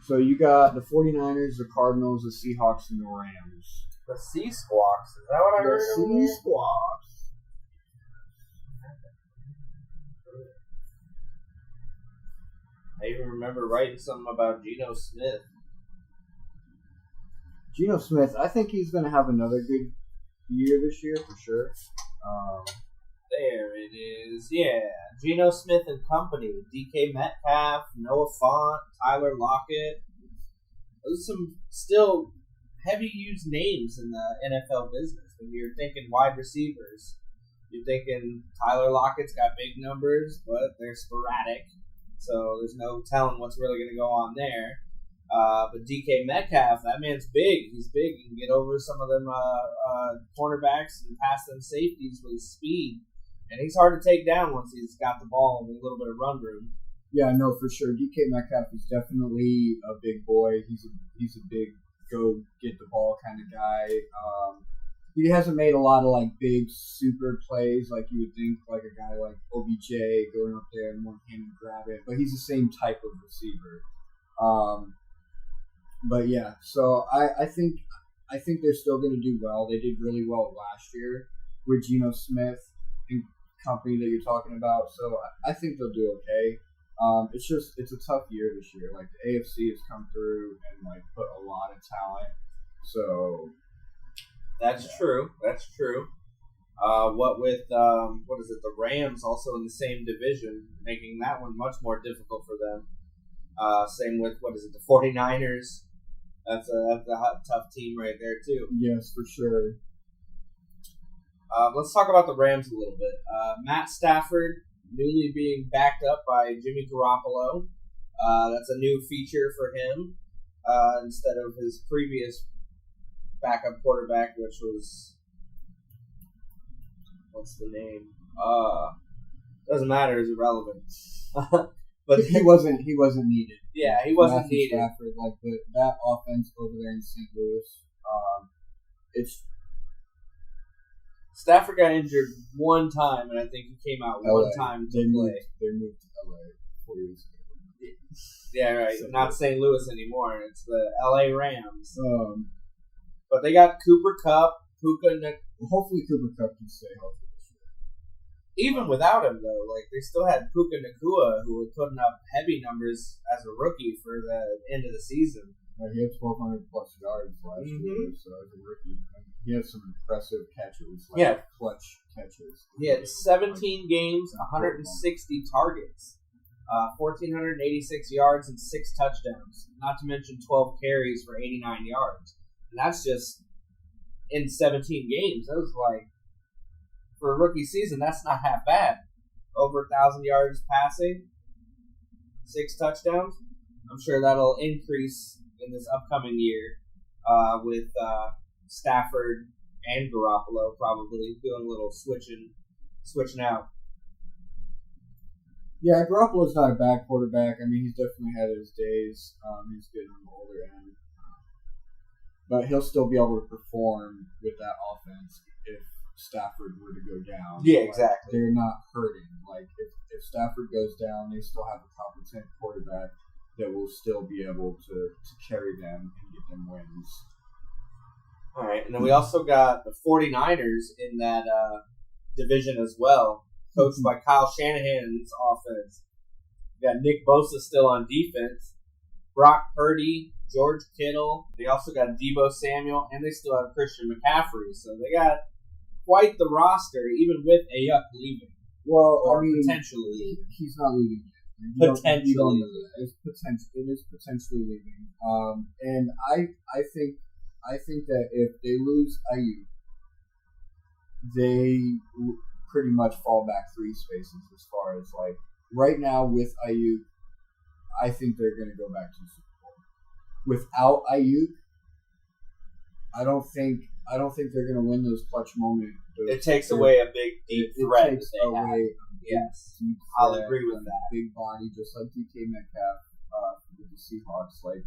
So you got the 49ers, the Cardinals, the Seahawks, and the Rams. The Sea Squawks. Is that what I heard? The Sea Squawks. I even remember writing something about Geno Smith. Geno Smith, I think he's going to have another good year this year for sure. There it is. Yeah. Geno Smith and company. DK Metcalf, Noah Fant, Tyler Lockett. Those are some still heavy used names in the NFL business. When you're thinking wide receivers, you're thinking Tyler Lockett's got big numbers, but they're sporadic. So there's no telling what's really going to go on there. But DK Metcalf, that man's big. He's big. He can get over some of them cornerbacks and pass them safeties with his speed. And he's hard to take down once he's got the ball and a little bit of run room. Yeah, no, for sure. DK Metcalf is definitely a big boy. He's a big go get the ball kind of guy. He hasn't made a lot of like big super plays like you would think, like a guy like OBJ going up there and one hand and grab it. But he's the same type of receiver. But yeah, so I think they're still going to do well. They did really well last year with Geno Smith and company that you're talking about. So I think they'll do okay. It's a tough year this year. Like the AFC has come through and like put a lot of talent. So that's true. That's true. What with the Rams also in the same division, making that one much more difficult for them. Same with the 49ers. That's a tough team right there too. Yes, for sure. Let's talk about the Rams a little bit. Matt Stafford newly being backed up by Jimmy Garoppolo. That's a new feature for him instead of his previous backup quarterback, which was what's the name? Doesn't matter. It's irrelevant. But he wasn't needed. Yeah, he wasn't Matthew needed. Stafford, like that offense over there in St. Louis, Stafford got injured one time, and I think he came out one time to play. They moved to LA 4 years ago. Yeah, right. So, not St. Louis anymore. It's the LA Rams. But they got Cooper Kupp, Puka. Hopefully, Cooper Kupp can stay healthy this year. Even without him, though, like they still had Puka Nacua, who was putting up heavy numbers as a rookie for the end of the season. He had 1,200 plus yards last year, so as a rookie, he had some impressive catches. Clutch catches. He had 17 games, 160 targets, 1,486 yards, and 6 touchdowns. Not to mention 12 carries for 89 yards. And that's just in 17 games. That was like, for a rookie season, that's not half bad. Over 1,000 yards passing, 6 touchdowns. I'm sure that'll increase in this upcoming year with Stafford and Garoppolo probably doing a little switching out. Yeah, Garoppolo's not a bad quarterback. I mean, he's definitely had his days. He's getting on the older end. But he'll still be able to perform with that offense if Stafford were to go down. Yeah, exactly. They're not hurting. Like, if Stafford goes down, they still have a competent quarterback that will still be able to carry them and get them wins. All right, and then we also got the 49ers in that division as well, coached by Kyle Shanahan's offense. We got Nick Bosa still on defense, Brock Purdy, George Kittle. They also got Deebo Samuel, and they still have Christian McCaffrey. So they got quite the roster, even with Ayuk leaving. Well, potentially leaving. He's not leaving yet. Potentially. It is potentially leaving. And I think that if they lose Ayuk, they pretty much fall back 3 spaces as far as like right now with Ayuk. I think they're going to go back to the Super Bowl. Without Ayuk, I don't think they're going to win those clutch moments. It takes away a big deep threat. It takes away yes, I'll agree with that. Big body, just like DK Metcalf with the Seahawks. Like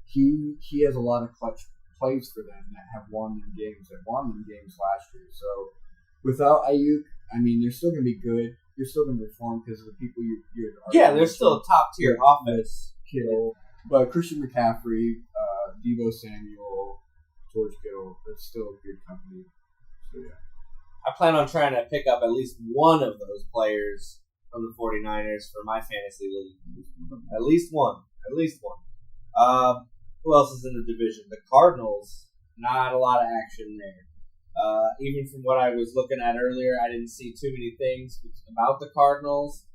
he has a lot of clutch plays for them that have won them games. That won them games last year. So without Ayuk, I mean, they're still going to be good. You're still going to perform because of the people you're. Yeah, they're still a top tier offense. Kittle, But Christian McCaffrey, Deebo Samuel, George Kittle, that's still a good company. So, yeah. I plan on trying to pick up at least one of those players from the 49ers for my fantasy league. At least one. At least one. Who else is in the division? The Cardinals. Not a lot of action there. Even from what I was looking at earlier, I didn't see too many things about the Cardinals.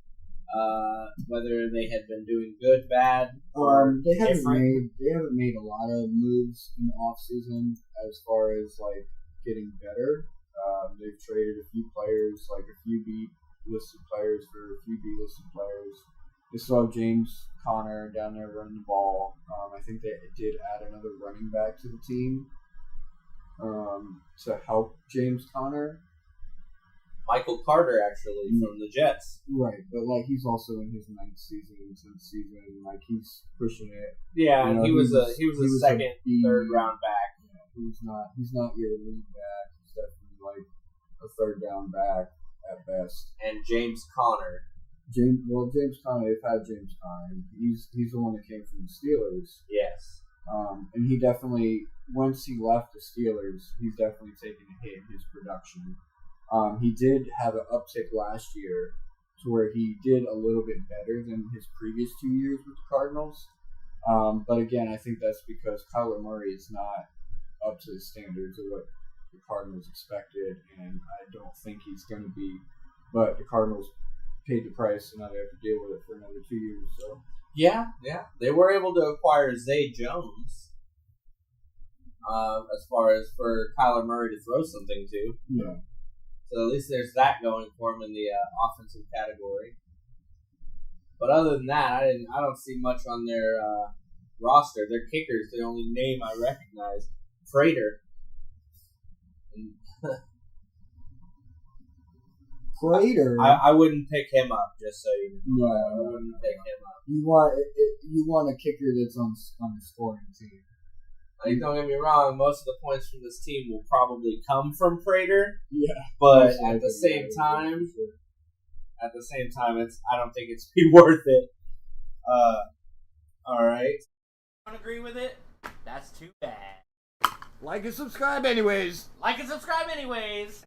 Whether they had been doing good, bad, or they haven't made a lot of moves in the offseason as far as like getting better. They've traded a few players, like a few B-listed players for a few B-listed players. They still have James Conner down there running the ball. I think they did add another running back to the team to help James Conner. Michael Carter, actually, from the Jets. Right, but like he's also in his 9th season, 10th season. Like he's pushing it. Yeah, you know, he was a second, third round back. Yeah, he's not your lead back. He's definitely like a third down back at best. And James Conner. James Conner. They've had James Conner. He's the one that came from the Steelers. Yes. And he definitely, once he left the Steelers, he's definitely taken a hit in his production. He did have an uptick last year to where he did a little bit better than his previous 2 years with the Cardinals. But again, I think that's because Kyler Murray is not up to the standards of what the Cardinals expected, and I don't think he's going to be. But the Cardinals paid the price, and now they have to deal with it for another 2 years. So yeah, they were able to acquire Zay Jones. As far as for Kyler Murray to throw something to. Yeah. So at least there's that going for him in the offensive category. But other than that, I don't see much on their roster. Their kicker's the only name I recognize. Prater. Prater. I wouldn't pick him up, just so you know. No, I wouldn't pick him up. You want a kicker that's on the scoring team. Like, don't get me wrong, most of the points from this team will probably come from Prater. Yeah. But at the same time, I don't think it's be worth it. All right. Don't agree with it? That's too bad. Like and subscribe anyways. Like and subscribe anyways.